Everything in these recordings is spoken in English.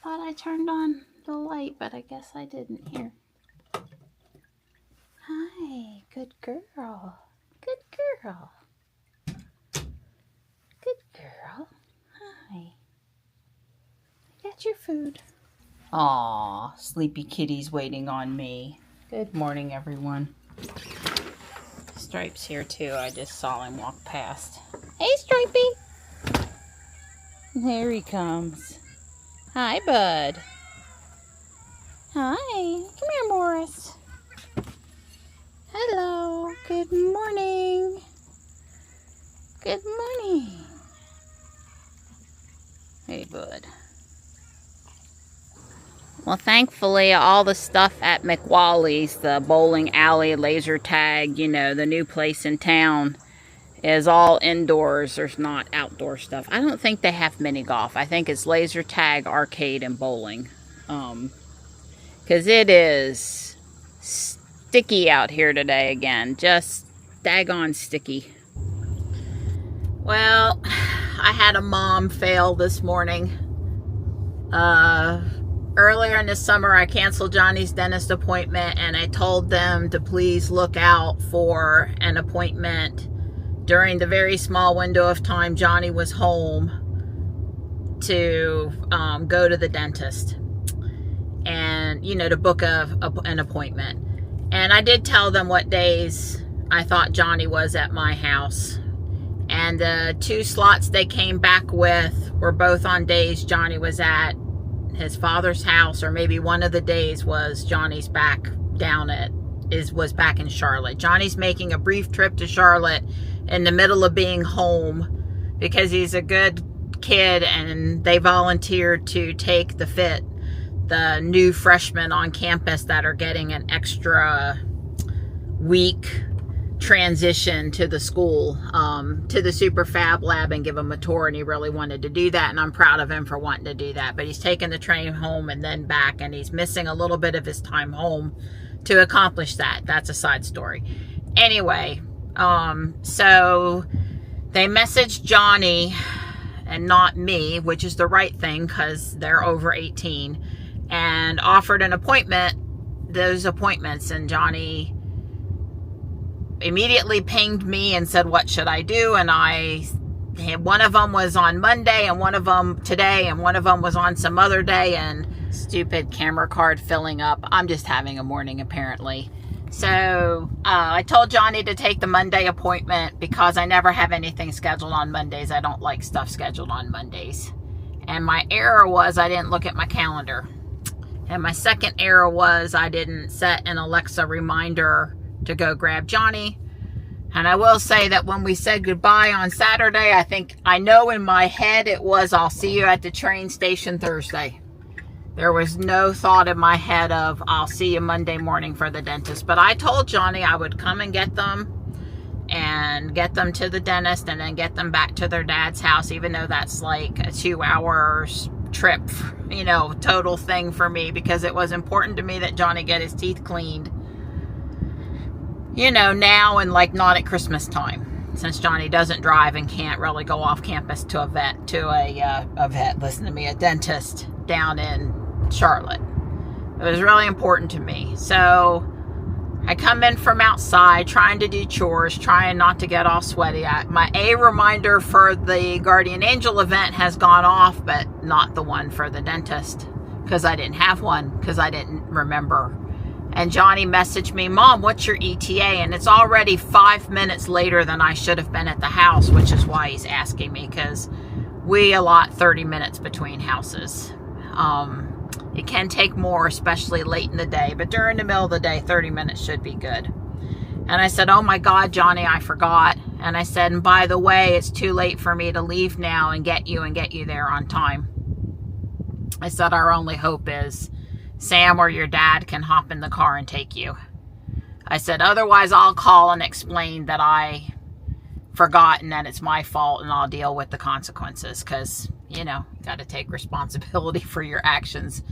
thought I turned on the light, but I guess I didn't here. Hi, good girl. Good girl. Good girl. Hi. I got your food. Aw, sleepy kitty's waiting on me. Good morning, everyone. Stripe's here too. I just saw him walk past. Hey, Stripey. There he comes. Hi, bud. Hi. Come here, Morris. Hello. Good morning. Good morning. Hey, bud. Well, thankfully, all the stuff at McWally's, the bowling alley, laser tag, you know, the new place in town, is all indoors. There's not outdoor stuff. I don't think they have mini golf. I think it's laser tag, arcade, and bowling. Because it is sticky out here today again. Just daggone sticky. Well, I had a mom fail this morning. Earlier in the summer, I canceled Johnny's dentist appointment, and I told them to please look out for an appointment during the very small window of time Johnny was home to go to the dentist and, you know, to book an appointment. And I did tell them what days I thought Johnny was at my house. And the 2 slots they came back with were both on days Johnny was at his father's house, or maybe one of the days was Johnny's back was back in Charlotte. Johnny's making a brief trip to Charlotte in the middle of being home because he's a good kid, and they volunteered to take the new freshmen on campus that are getting an extra week transition to the school, to the super fab lab, and give him a tour, and he really wanted to do that, and I'm proud of him for wanting to do that. But he's taking the train home and then back, and he's missing a little bit of his time home to accomplish that. That's a side story. Anyway, so they messaged Johnny and not me, which is the right thing because they're over 18, and offered those appointments, and Johnny immediately pinged me and said, what should I do? And one of them was on Monday, and one of them today, and one of them was on some other day, and stupid camera card filling up. I'm just having a morning apparently. So I told Johnny to take the Monday appointment because I never have anything scheduled on Mondays. I don't like stuff scheduled on Mondays. And my error was I didn't look at my calendar. And my second error was I didn't set an Alexa reminder to go grab Johnny. And I will say that when we said goodbye on Saturday, I know in my head it was, I'll see you at the train station Thursday. There was no thought in my head of, I'll see you Monday morning for the dentist. But I told Johnny I would come and get them to the dentist, and then get them back to their dad's house, even though that's like a 2-hour trip, you know, total thing for me, because it was important to me that Johnny get his teeth cleaned, you know, now and like not at Christmas time, since Johnny doesn't drive and can't really go off campus to a dentist down in Charlotte. It was really important to me. So I come in from outside trying to do chores, trying not to get all sweaty. My reminder for the Guardian Angel event has gone off, but not the one for the dentist, because I didn't have one, because I didn't remember. And Johnny messaged me, Mom, what's your ETA? And it's already 5 minutes later than I should have been at the house, which is why he's asking me, because we allot 30 minutes between houses. It can take more, especially late in the day, but during the middle of the day, 30 minutes should be good. And I said, oh my God, Johnny, I forgot. And I said, and by the way, it's too late for me to leave now and get you there on time. I said, our only hope is Sam or your dad can hop in the car and take you. I said, otherwise I'll call and explain that I forgot and that it's my fault, and I'll deal with the consequences, because, you know, you got to take responsibility for your actions.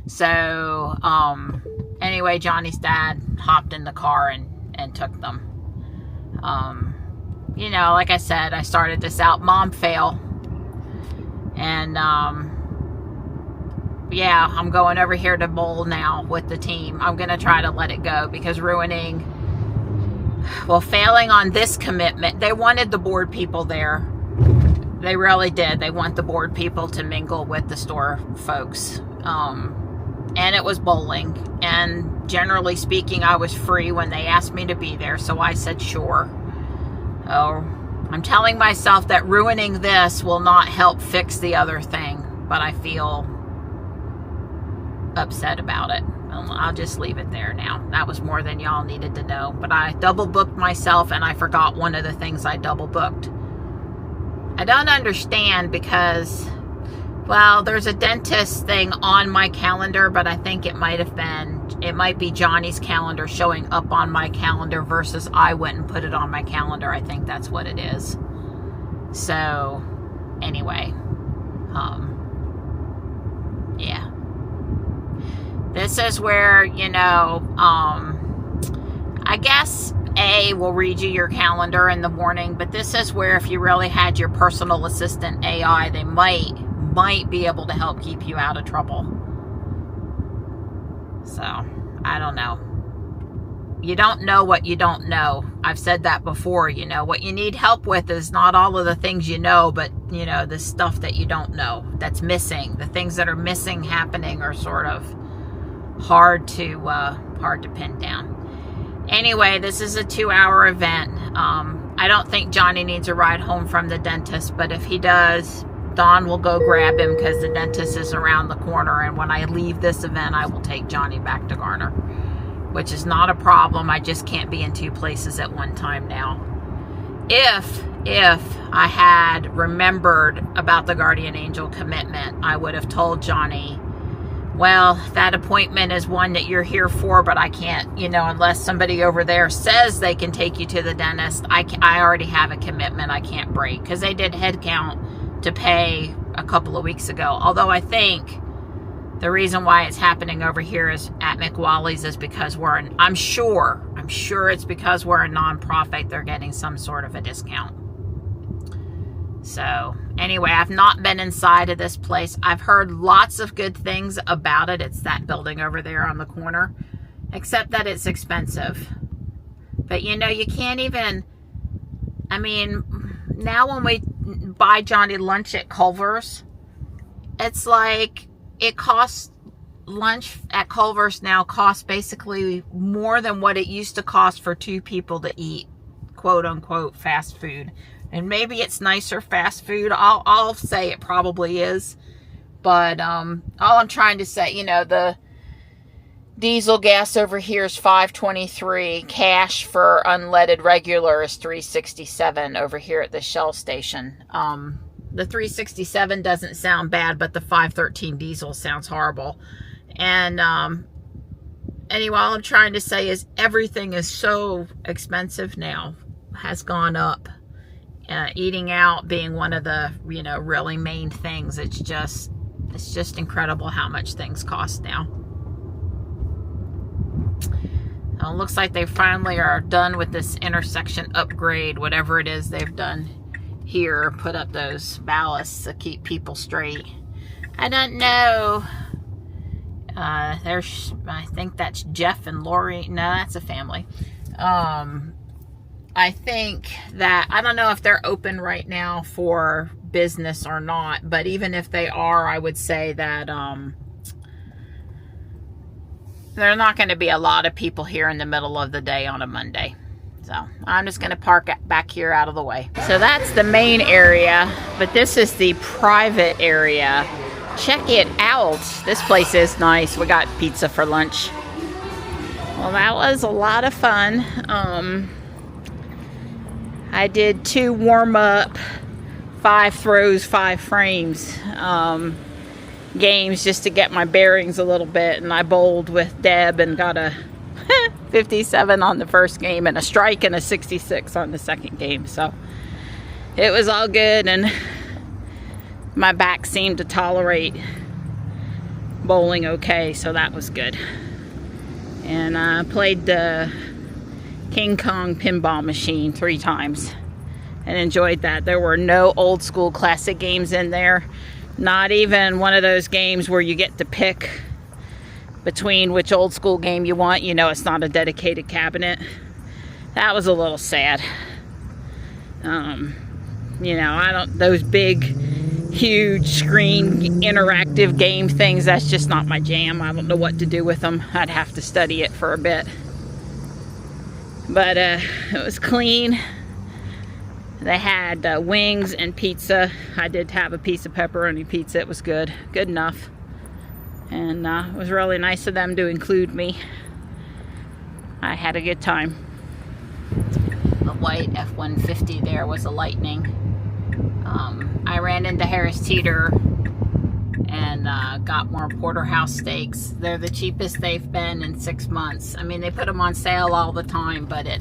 So, anyway, Johnny's dad hopped in the car and took them. You know, like I said, I started this out, mom fail. And, yeah, I'm going over here to bowl now with the team. I'm going to try to let it go because failing on this commitment, they wanted the board people there. They really did. They want the board people to mingle with the store folks. And it was bowling. And generally speaking, I was free when they asked me to be there. So I said, sure. Oh, I'm telling myself that ruining this will not help fix the other thing. But I feel upset about it. I'll just leave it there now. That was more than y'all needed to know. But I double booked myself and I forgot one of the things I double booked. I don't understand because, well, there's a dentist thing on my calendar, but I think it might be Johnny's calendar showing up on my calendar versus I went and put it on my calendar. I think that's what it is. So, anyway, yeah. This is where, you know, I guess will read you your calendar in the morning, but this is where if you really had your personal assistant AI, they might be able to help keep you out of trouble. So, I don't know. You don't know what you don't know. I've said that before, you know. What you need help with is not all of the things you know, but, you know, the stuff that you don't know that's missing. The things that are missing happening are sort of hard to pin down. Anyway, this is a 2-hour event. I don't think Johnny needs a ride home from the dentist, but if he does, Dawn will go grab him because the dentist is around the corner, and when I leave this event, I will take Johnny back to Garner, which is not a problem. I just can't be in 2 places at one time now. If I had remembered about the Guardian Angel commitment, I would have told Johnny, well, that appointment is one that you're here for, but I can't, you know, unless somebody over there says they can take you to the dentist. I already have a commitment I can't break, because they did head count to pay a couple of weeks ago. Although I think the reason why it's happening over here is at McWally's is because I'm sure it's because we're a nonprofit. They're getting some sort of a discount. So anyway, I've not been inside of this place. I've heard lots of good things about it. It's that building over there on the corner, except that it's expensive. But you know, you can't even, I mean, now when we buy Johnny lunch at Culver's, it's like it costs, lunch at Culver's now costs basically more than what it used to cost for 2 people to eat, quote unquote, fast food. And maybe it's nicer fast food. I'll say it probably is. But all I'm trying to say, you know, the diesel gas over here is $5.23. Cash for unleaded regular is $3.67 over here at the Shell station. The $3.67 doesn't sound bad, but the $5.13 diesel sounds horrible. And anyway, all I'm trying to say is everything is so expensive now. Has gone up. Eating out being one of the, you know, really main things. It's just incredible how much things cost now. It looks like they finally are done with this intersection upgrade, whatever it is they've done here. Put up those ballasts to keep people straight. I don't know. I think that's Jeff and Lori. No, that's a family. I think that, I don't know if they're open right now for business or not, but even if they are, I would say that there are not going to be a lot of people here in the middle of the day on a Monday. So I'm just going to park back here out of the way. So that's the main area, but this is the private area. Check it out. This place is nice. We got pizza for lunch. Well, that was a lot of fun. I did 2 warm-up, 5 throws, 5 frames games just to get my bearings a little bit, and I bowled with Deb and got a 57 on the first game and a strike and a 66 on the second game. So it was all good, and my back seemed to tolerate bowling okay, so that was good. And I played the King Kong pinball machine 3 times and enjoyed that. There were no old school classic games in there. Not even one of those games where you get to pick between which old school game you want. You know, it's not a dedicated cabinet. That was a little sad. You know, those big, huge screen interactive game things, that's just not my jam. I don't know what to do with them. I'd have to study it for a bit. But it was clean. They had wings and pizza. I did have a piece of pepperoni pizza. It was good. Good enough. And it was really nice of them to include me. I had a good time. The white F-150 there was a Lightning. I ran into Harris Teeter and got more porterhouse steaks. They're the cheapest they've been in 6 months. I mean, they put them on sale all the time, but I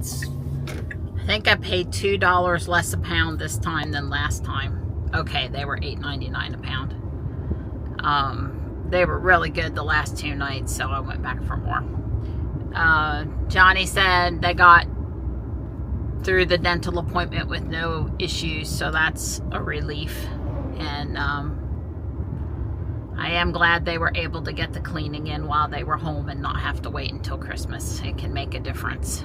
think I paid $2 less a pound this time than last time. Okay, they were $8.99 a pound. They were really good the last 2 nights, so I went back for more. Johnny said they got through the dental appointment with no issues, so that's a relief. And I am glad they were able to get the cleaning in while they were home and not have to wait until Christmas. It can make a difference.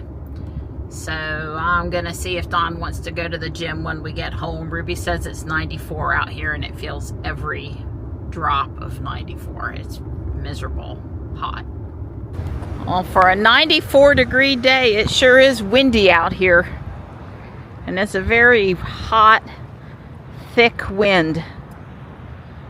So I'm gonna see if Dawn wants to go to the gym when we get home. Ruby says it's 94 out here and it feels every drop of 94. It's miserable hot. Well, for a 94-degree day, it sure is windy out here. And it's a very hot, thick wind.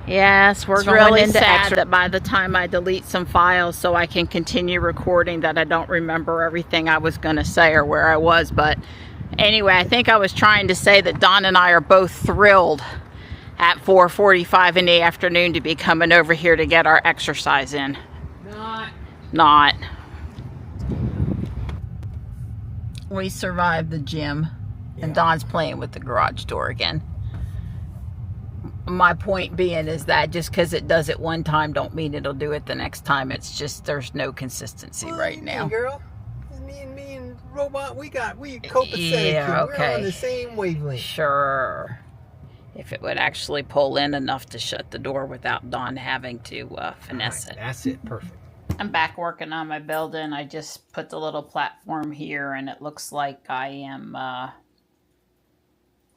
Yes, we're going really into extra. That by the time I delete some files so I can continue recording, that I don't remember everything I was going to say or where I was. But anyway, I think I was trying to say that Dawn and I are both thrilled at 4:45 in the afternoon to be coming over here to get our exercise in. Not. We survived the gym. Yeah. And Dawn's playing with the garage door again. My point being is that just because it does it one time don't mean it'll do it the next time. It's just there's no consistency right now. Girl, me and Robot, we copacetic. Yeah, okay. We're on the same wavelength. Sure. If it would actually pull in enough to shut the door without Dawn having to finesse it. That's it. Perfect. I'm back working on my building. I just put the little platform here and it looks like I am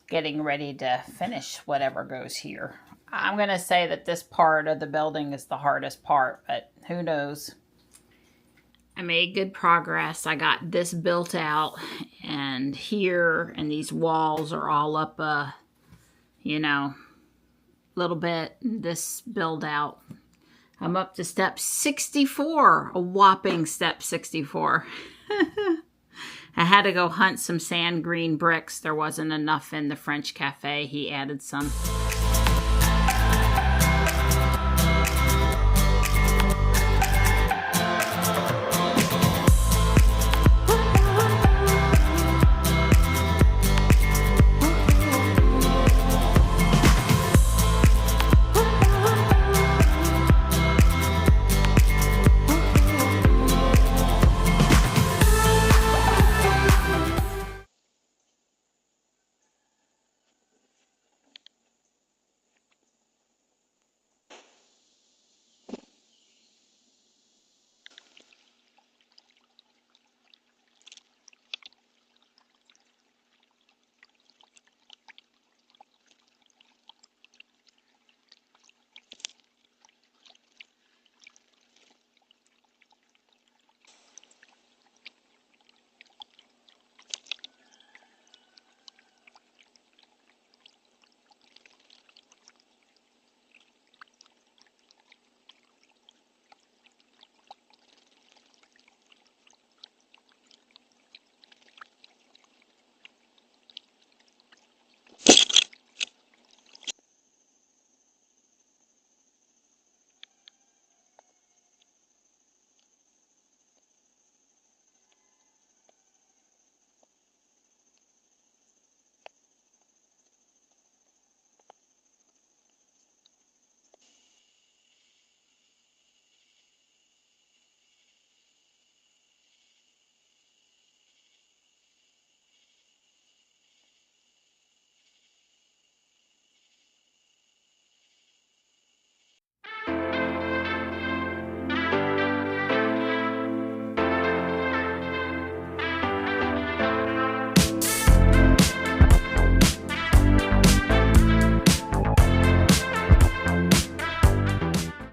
getting ready to finish whatever goes here. I'm going to say that this part of the building is the hardest part, but who knows. I made good progress. I got this built out, and here and these walls are all up you know, little bit. This build out. I'm up to step 64, a whopping step 64. I had to go hunt some sand green bricks. There wasn't enough in the French cafe. He added some.